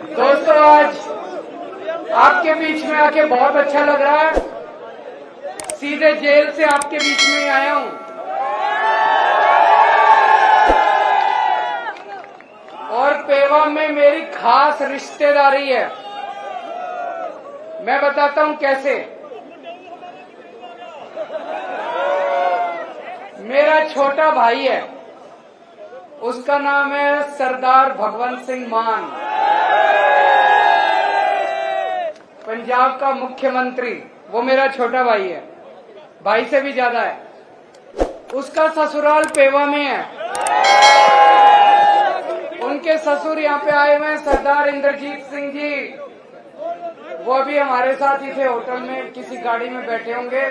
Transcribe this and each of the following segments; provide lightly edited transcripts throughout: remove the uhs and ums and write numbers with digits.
दोस्तों, आज आपके बीच में आके बहुत अच्छा लग रहा है। सीधे जेल से आपके बीच में आया हूं और पेवा में मेरी खास रिश्तेदारी है। मैं बताता हूं कैसे। मेरा छोटा भाई है, उसका नाम है सरदार भगवंत सिंह मान, पंजाब का मुख्यमंत्री। वो मेरा छोटा भाई है, भाई से भी ज्यादा है। उसका ससुराल पेवा में है। उनके ससुर यहाँ पे आए हुए हैं, सरदार इंद्रजीत सिंह जी। वो अभी हमारे साथ ही थे, होटल में किसी गाड़ी में बैठे होंगे।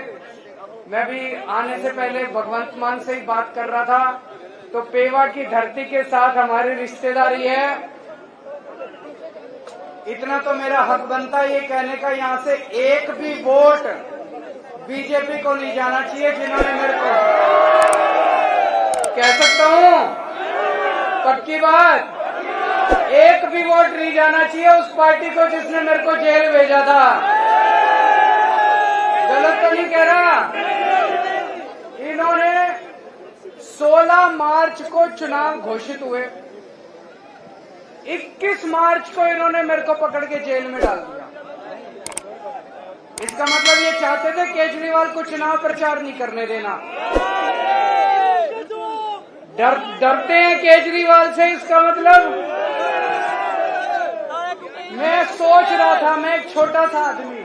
मैं भी आने से पहले भगवंत मान से ही बात कर रहा था। तो पेवा की धरती के साथ हमारी रिश्तेदारी है। इतना तो मेरा हक बनता है ये कहने का, यहाँ से एक भी वोट बीजेपी को नहीं जाना चाहिए। जिन्होंने मेरे को, कह सकता हूँ पक्की बात, एक भी वोट नहीं जाना चाहिए उस पार्टी को जिसने मेरे को जेल भेजा था। गलत तो नहीं कह रहा। इन्होंने 16 मार्च को चुनाव घोषित हुए, 21 मार्च को इन्होंने मेरे को पकड़ के जेल में डाल दिया। इसका मतलब ये चाहते थे केजरीवाल को चुनाव प्रचार नहीं करने देना। डरते हैं केजरीवाल से। इसका मतलब मैं सोच रहा था, मैं एक छोटा सा आदमी,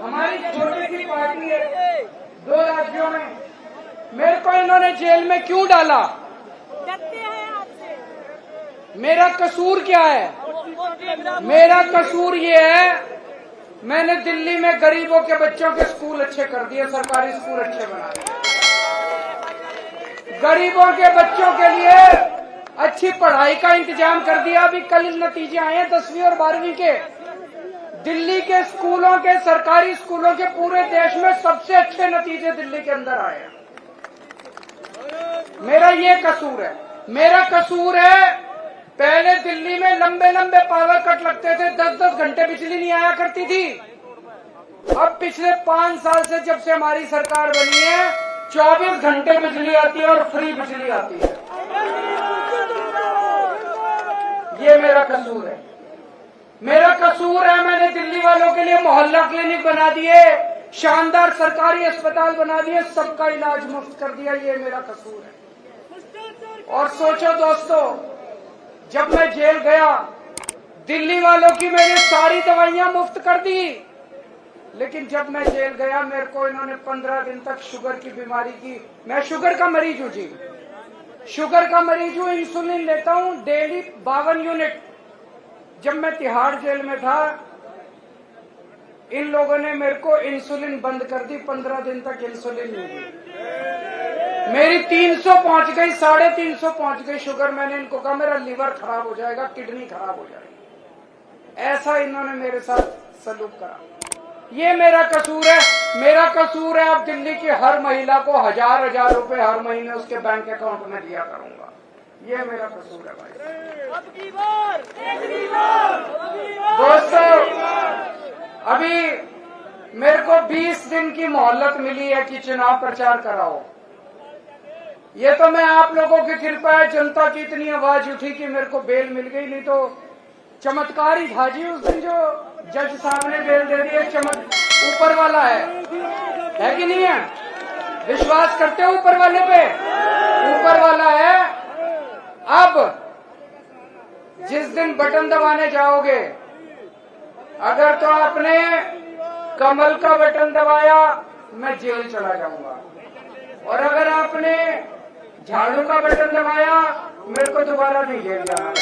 हमारी छोटी सी पार्टी है 2 राज्यों में, मेरे को इन्होंने जेल में क्यों डाला? मेरा कसूर क्या है? मेरा कसूर ये है, मैंने दिल्ली में गरीबों के बच्चों के स्कूल अच्छे कर दिए, सरकारी स्कूल अच्छे बना दिए। गरीबों के बच्चों के लिए अच्छी पढ़ाई का इंतजाम कर दिया। अभी कल नतीजे आए हैं 10वीं और 12वीं के। दिल्ली के स्कूलों के, सरकारी स्कूलों के पूरे देश में सबसे अच्छे नतीजे दिल्ली के अंदर आए हैं। मेरा ये कसूर है। मेरा कसूर है, पहले दिल्ली में लंबे लंबे पावर कट लगते थे, 10-10 घंटे बिजली नहीं आया करती थी। अब पिछले 5 साल से जब से हमारी सरकार बनी है, 24 घंटे बिजली आती है और फ्री बिजली आती है। ये मेरा कसूर है। मेरा कसूर है, मैंने दिल्ली वालों के लिए मोहल्ला क्लिनिक बना दिए, शानदार सरकारी अस्पताल बना दिए, सबका इलाज मुफ्त कर दिया। ये मेरा कसूर है। और सोचो दोस्तों, जब मैं जेल गया, दिल्ली वालों की मैंने सारी दवाइयां मुफ्त कर दी। लेकिन जब मैं जेल गया, मेरे को इन्होंने 15 दिन तक शुगर की बीमारी की। मैं शुगर का मरीज हूँ जी, शुगर का मरीज हूँ। इंसुलिन लेता हूँ डेली 52 यूनिट। जब मैं तिहाड़ जेल में था, इन लोगों ने मेरे को इंसुलिन बंद कर दी। 15 दिन तक इंसुलिन नहीं दी। मेरी 300 पहुंच गई, 350 पहुंच गई शुगर। मैंने इनको कहा मेरा लीवर खराब हो जाएगा, किडनी खराब हो जाएगी। ऐसा इन्होंने मेरे साथ सलूक करा। ये मेरा कसूर है। मेरा कसूर है, अब दिल्ली की हर महिला को 1000-1000 रुपए हर महीने उसके बैंक अकाउंट में दिया करूंगा। ये मेरा कसूर है भाई। दोस्तों, अभी मेरे को 20 दिन की मोहलत मिली है कि चुनाव प्रचार कराओ। ये तो मैं आप लोगों की कृपा है, जनता की इतनी आवाज उठी कि मेरे को बेल मिल गई। नहीं तो चमत्कार ही था जी उस दिन जो जज साहब ने बेल दे दी। ऊपर वाला है कि नहीं है? विश्वास करते हो ऊपर वाले पे? ऊपर वाला है। अब जिस दिन बटन दबाने जाओगे, अगर तो आपने कमल का बटन दबाया, मैं जेल चला जाऊंगा। और अगर आपने झाड़ू का बटन दबाया, मेरे को दोबारा नहीं जेल जाना।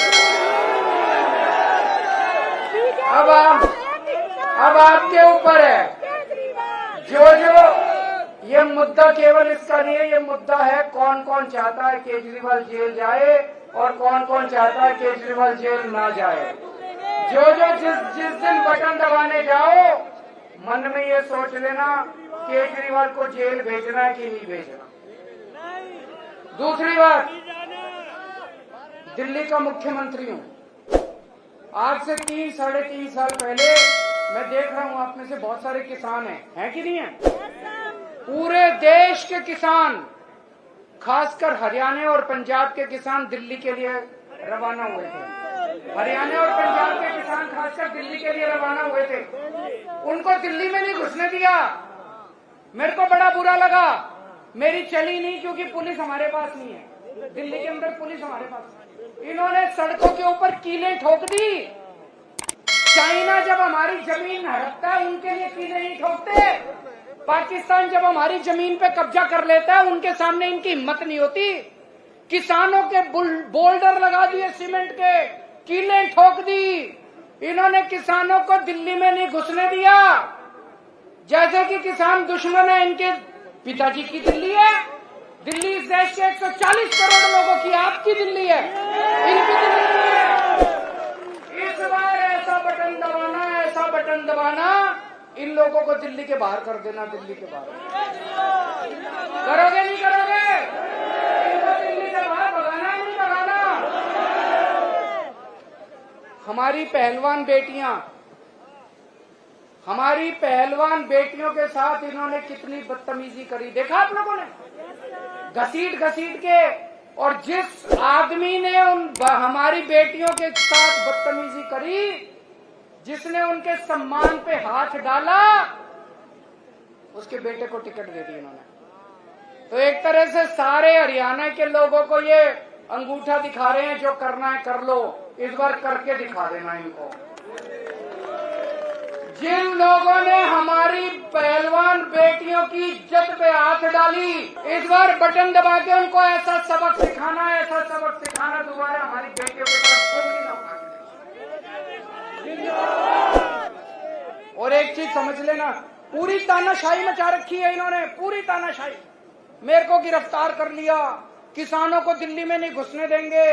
अब आपके ऊपर है। जो ये मुद्दा केवल इसका नहीं है, ये मुद्दा है कौन कौन चाहता है केजरीवाल जेल जाए और कौन कौन चाहता है केजरीवाल जेल ना जाए। जो जिस दिन बटन दबाने जाओ, मन में ये सोच लेना केजरीवाल को जेल भेजना है कि नहीं भेजना। दूसरी बात, दिल्ली का मुख्यमंत्री हूं, आज से 3-3.5 साल पहले मैं देख रहा हूं आप में से बहुत सारे किसान हैं कि नहीं है? पूरे देश के किसान, खासकर हरियाणा और पंजाब के किसान दिल्ली के लिए रवाना हुए थे। हरियाणा और पंजाब के किसान खासकर दिल्ली के लिए रवाना हुए थे। उनको दिल्ली में नहीं घुसने दिया। मेरे को बड़ा बुरा लगा। मेरी चली नहीं क्योंकि पुलिस हमारे पास नहीं है। दिल्ली के अंदर पुलिस हमारे पास है। इन्होंने सड़कों के ऊपर कीलें ठोक दी। चाइना जब हमारी जमीन हड़पता है उनके लिए कीलें नहीं ठोकते। पाकिस्तान जब हमारी जमीन पे कब्जा कर लेता है उनके सामने इनकी हिम्मत नहीं होती। किसानों के बोल्डर लगा दिए, सीमेंट के कीलें ठोक दी। इन्होंने किसानों को दिल्ली में नहीं घुसने दिया। जैसे कि किसान दुश्मन है, इनके पिताजी की दिल्ली है। दिल्ली इस देश के 140 करोड़ लोगों की आपकी दिल्ली है, इनकी दिल्ली है। इस बार ऐसा बटन दबाना इन लोगों को दिल्ली के बाहर कर देना। दिल्ली के बाहर करोगे नहीं करोगे? इनको दिल्ली के बाहर भगाना नहीं भगाना? हमारी पहलवान बेटियों के साथ इन्होंने कितनी बदतमीजी करी, देखा आप लोगों ने? घसीट के। और जिस आदमी ने हमारी बेटियों के साथ बदतमीजी करी, जिसने उनके सम्मान पे हाथ डाला, उसके बेटे को टिकट दे दी इन्होंने। तो एक तरह से सारे हरियाणा के लोगों को ये अंगूठा दिखा रहे हैं, जो करना है कर लो, इस बार करके दिखा देना इनको। जिन लोगों ने हमारी पहलवान बेटियों की इज्जत पे हाथ डाली, इस बार बटन दबा के उनको ऐसा सबक सिखाना दोबारा हमारी बेटियों की तरफ उंगली ना उठा के। और एक चीज समझ लेना, पूरी तानाशाही मचा रखी है इन्होंने, पूरी तानाशाही। मेरे को गिरफ्तार कर लिया, किसानों को दिल्ली में नहीं घुसने देंगे,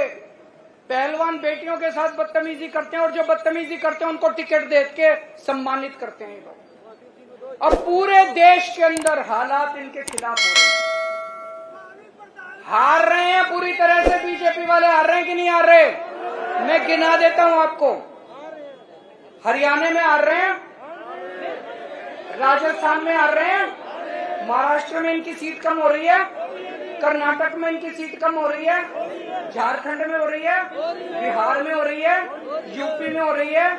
पहलवान बेटियों के साथ बदतमीजी करते हैं, और जो बदतमीजी करते हैं उनको टिकट दे के सम्मानित करते हैं लोग। अब पूरे देश के अंदर हालात इनके खिलाफ हो रहे हैं। हार रहे हैं पूरी तरह से, बीजेपी वाले हार रहे हैं कि नहीं हार रहे? मैं गिना देता हूं आपको। हरियाणा में हार रहे हैं, राजस्थान में हार रहे हैं, महाराष्ट्र में इनकी सीट कम हो रही है, कर्नाटक में इनकी सीट कम हो रही है, झारखंड में हो रही है, बिहार में हो रही है, यूपी में हो रही है,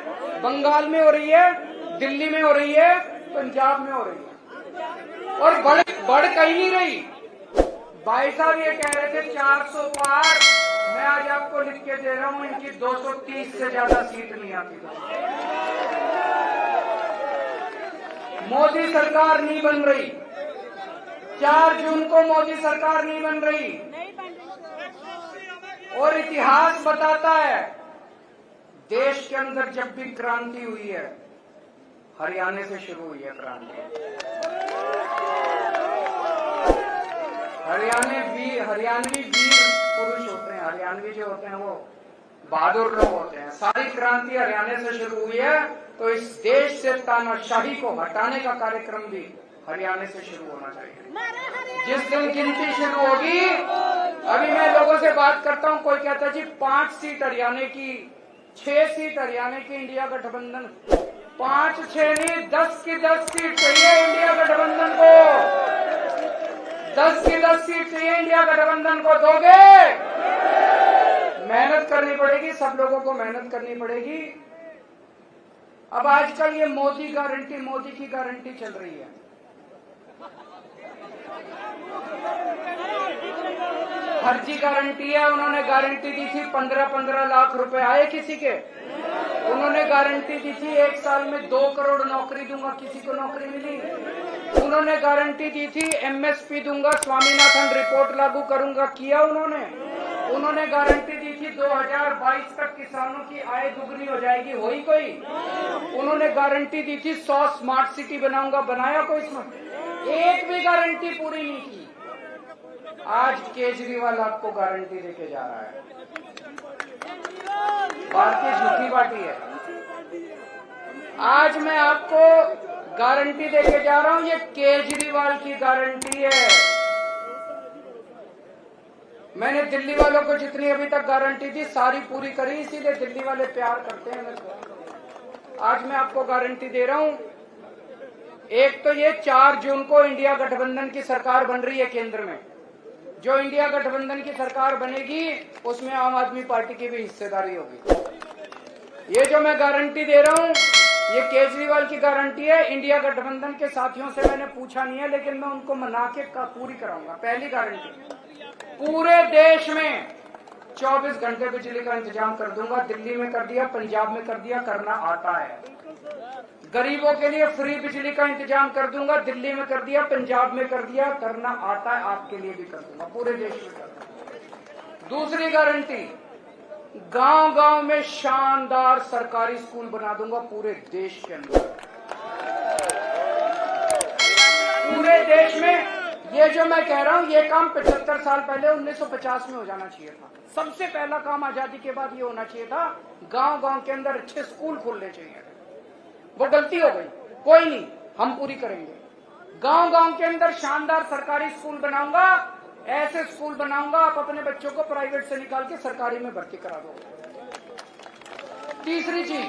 बंगाल में हो रही है, दिल्ली में हो रही है, पंजाब में हो रही है। और बढ़ कहीं नहीं रही। भाई साहब ये कह रहे थे 400 पार, मैं आज आपको लिख के दे रहा हूं, इनकी 230 से ज्यादा सीट नहीं आती। मोदी सरकार नहीं बन रही। 4 जून को मोदी सरकार नहीं बन रही। और इतिहास बताता है, देश के अंदर जब भी क्रांति हुई है, हरियाणा से शुरू हुई है क्रांति। हरियाणवी वीर पुरुष होते हैं, हरियाणवी जो होते हैं वो बहादुर लोग होते हैं। सारी क्रांति हरियाणा से शुरू हुई है, तो इस देश से तानाशाही को हटाने का कार्यक्रम भी हरियाणा से शुरू होना चाहिए। जिस दिन गिनती शुरू होगी, अभी मैं लोगों से बात करता हूं, कोई कहता है जी 5 सीट हरियाणा की, 6 सीट हरियाणा की इंडिया गठबंधन। 5-6 नहीं, 10 की 10 सीट चाहिए इंडिया गठबंधन को। 10 की 10 सीट चाहिए इंडिया गठबंधन को। दोगे? मेहनत करनी पड़ेगी, सब लोगों को मेहनत करनी पड़ेगी। अब आजकल ये मोदी की गारंटी चल रही है। फर्जी गारंटी है। उन्होंने गारंटी दी थी 15-15 लाख रुपए आए किसी के। उन्होंने गारंटी दी थी 1 साल में 2 करोड़ नौकरी दूंगा, किसी को नौकरी मिली। उन्होंने गारंटी दी थी एमएसपी दूंगा, स्वामीनाथन रिपोर्ट लागू करूंगा, किया उन्होंने गारंटी दी थी 2022 तक किसानों की आय दुगनी हो जाएगी, हुई कोई? उन्होंने गारंटी दी थी 100 स्मार्ट सिटी बनाऊंगा, बनाया कोई? इसमें एक भी गारंटी पूरी नहीं की। आज केजरीवाल आपको गारंटी देके जा रहा है। भारतीय झूठी पार्टी है। आज मैं आपको गारंटी देके जा रहा हूं, ये केजरीवाल की गारंटी है। मैंने दिल्ली वालों को जितनी अभी तक गारंटी दी सारी पूरी करी, इसीलिए दिल्ली वाले प्यार करते हैं मेरे को। आज मैं आपको गारंटी दे रहा हूं, एक तो ये 4 जून को इंडिया गठबंधन की सरकार बन रही है केंद्र में। जो इंडिया गठबंधन की सरकार बनेगी उसमें आम आदमी पार्टी की भी हिस्सेदारी होगी। ये जो मैं गारंटी दे रहा हूं ये केजरीवाल की गारंटी है। इंडिया गठबंधन के साथियों से मैंने पूछा नहीं है, लेकिन मैं उनको मना के पूरी कराऊंगा। पहली गारंटी, पूरे देश में 24 घंटे बिजली का इंतजाम कर दूंगा। दिल्ली में कर दिया, पंजाब में कर दिया, करना आता है। गरीबों के लिए फ्री बिजली का इंतजाम कर दूंगा। दिल्ली में कर दिया, पंजाब में कर दिया, करना आता है। आपके लिए भी कर दूंगा, पूरे देश में कर दूंगा। दूसरी गारंटी, गांव गांव में शानदार सरकारी स्कूल बना दूंगा पूरे देश के अंदर। पूरे देश में ये जो मैं कह रहा हूं ये काम 75 साल पहले 1950 में हो जाना चाहिए था। सबसे पहला काम आजादी के बाद ये होना चाहिए था, गांव गांव के अंदर अच्छे स्कूल खोलने चाहिए। वो गलती हो गई, कोई नहीं, हम पूरी करेंगे। गांव गांव के अंदर शानदार सरकारी स्कूल बनाऊंगा। ऐसे स्कूल बनाऊंगा आप अपने बच्चों को प्राइवेट से निकाल के सरकारी में भर्ती करा दो। तीसरी चीज,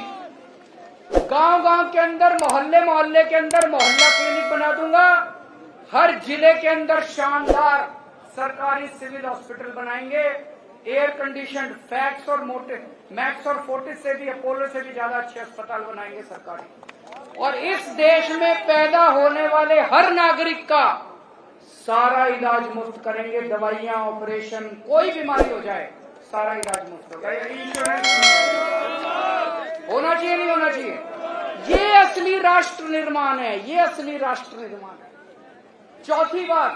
गांव गांव के अंदर मोहल्ले मोहल्ले के अंदर मोहल्ला क्लिनिक बना दूंगा। हर जिले के अंदर शानदार सरकारी सिविल हॉस्पिटल बनाएंगे। एयर कंडीशन फैक्स और मैक्स और फोर्टिस से भी, अपोलो से भी ज्यादा अच्छे अस्पताल बनाएंगे सरकारी। और इस देश में पैदा होने वाले हर नागरिक का सारा इलाज मुफ्त करेंगे। दवाइयां, ऑपरेशन, कोई बीमारी हो जाए सारा इलाज मुफ्त होगा। इंश्योरेंस होना चाहिए, नहीं होना चाहिए? ये असली राष्ट्र निर्माण है, ये असली राष्ट्र निर्माण है। चौथी बात,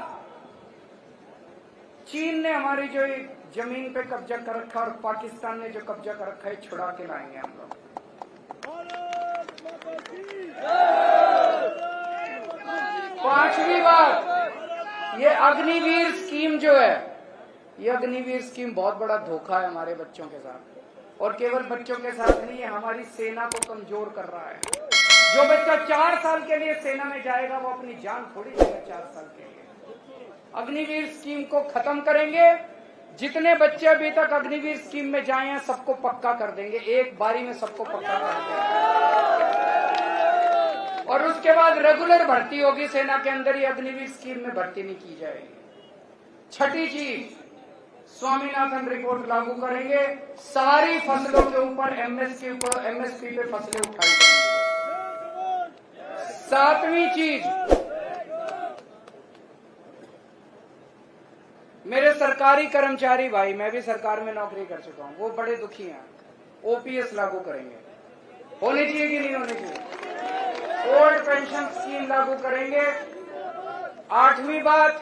चीन ने हमारी जो जमीन पे कब्जा कर रखा और पाकिस्तान ने जो कब्जा कर रखा है छुड़ा के लाएंगे हम लोग। पांचवी बात, ये अग्निवीर स्कीम जो है, ये अग्निवीर स्कीम बहुत बड़ा धोखा है हमारे बच्चों के साथ। और केवल बच्चों के साथ नहीं, है हमारी सेना को कमजोर कर रहा है। जो बच्चा 4 साल के लिए सेना में जाएगा वो अपनी जान थोड़ी देगा 4 साल के लिए। अग्निवीर स्कीम को खत्म करेंगे। जितने बच्चे अभी तक अग्निवीर स्कीम में जाए हैं सबको पक्का कर देंगे, एक बारी में सबको पक्का कर देंगे। और उसके बाद रेगुलर भर्ती होगी सेना के अंदर, ये अग्निवीर स्कीम में भर्ती नहीं की जाएगी। छठी चीज, स्वामीनाथन रिपोर्ट लागू करेंगे। सारी फसलों के ऊपर एमएसपी पे फसलें उठाई जाएंगी। सातवीं चीज, मेरे सरकारी कर्मचारी भाई, मैं भी सरकार में नौकरी कर चुका हूं, वो बड़े दुखी हैं। ओपीएस लागू करेंगे, होनी चाहिए कि नहीं होनी चाहिए? ओल्ड पेंशन स्कीम लागू करेंगे। 8वीं बात,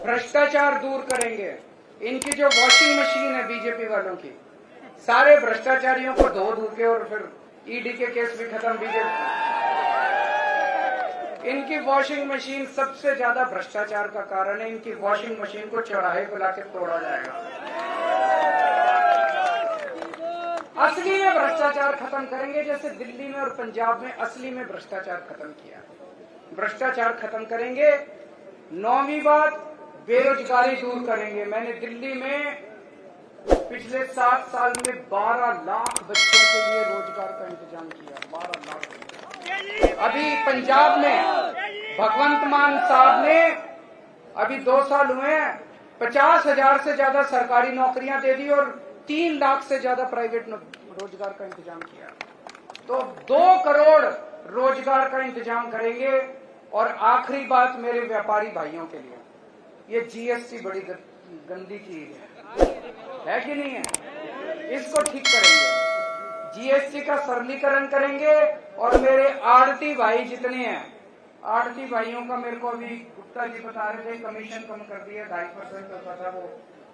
भ्रष्टाचार दूर करेंगे। इनकी जो वॉशिंग मशीन है बीजेपी वालों की, सारे भ्रष्टाचारियों को धो धो के, और फिर ईडी के केस भी खत्म। बीजेपी इनकी वॉशिंग मशीन सबसे ज्यादा भ्रष्टाचार का कारण है। इनकी वॉशिंग मशीन को चौराहे पर लाके तोड़ा जाएगा। असली में भ्रष्टाचार खत्म करेंगे, जैसे दिल्ली में और पंजाब में असली में भ्रष्टाचार खत्म किया। भ्रष्टाचार खत्म करेंगे। 9वीं बात, बेरोजगारी दूर करेंगे। मैंने दिल्ली में पिछले 7 साल में 12 लाख बच्चों के लिए रोजगार का इंतजाम किया। 12 लाख। अभी पंजाब में भगवंत मान साहब ने अभी 2 साल हुए, 50,000 से ज्यादा सरकारी नौकरियां दे दी और 3 लाख से ज्यादा प्राइवेट रोजगार का इंतजाम किया। तो 2 करोड़ रोजगार का इंतजाम करेंगे। और आखिरी बात मेरे व्यापारी भाइयों के लिए, ये जीएसटी बड़ी गंदी चीज है कि नहीं है? इसको ठीक करेंगे, जीएसटी का सरलीकरण करेंगे। और मेरे आड़ती भाई जितने हैं, आड़ती भाइयों का मेरे को अभी गुप्ता जी बता रहे थे कमीशन कम कर दिया, 2.5% होता था वो,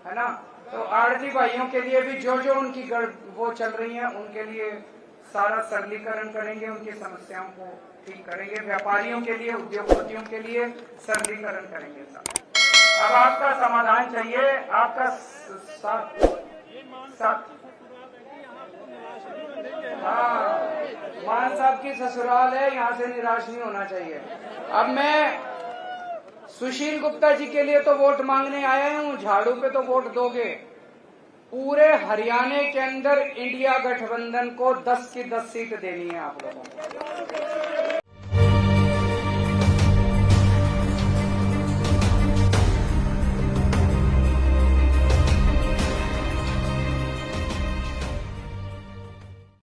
है ना? तो आड़ती भाइयों के लिए भी जो जो उनकी वो चल रही है उनके लिए सारा सरलीकरण करेंगे, उनकी समस्याओं को ठीक करेंगे। व्यापारियों के लिए, उद्योगपतियों के लिए सरलीकरण करेंगे। अब आपका समाधान चाहिए, आपका साथ। हाँ, मान साहब की ससुराल है, यहाँ से निराश नहीं होना चाहिए। अब मैं सुशील गुप्ता जी के लिए तो वोट मांगने आया हूं, झाड़ू पे तो वोट दोगे। पूरे हरियाणा के अंदर इंडिया गठबंधन को 10 की 10 सीट देनी है आप लोगों को।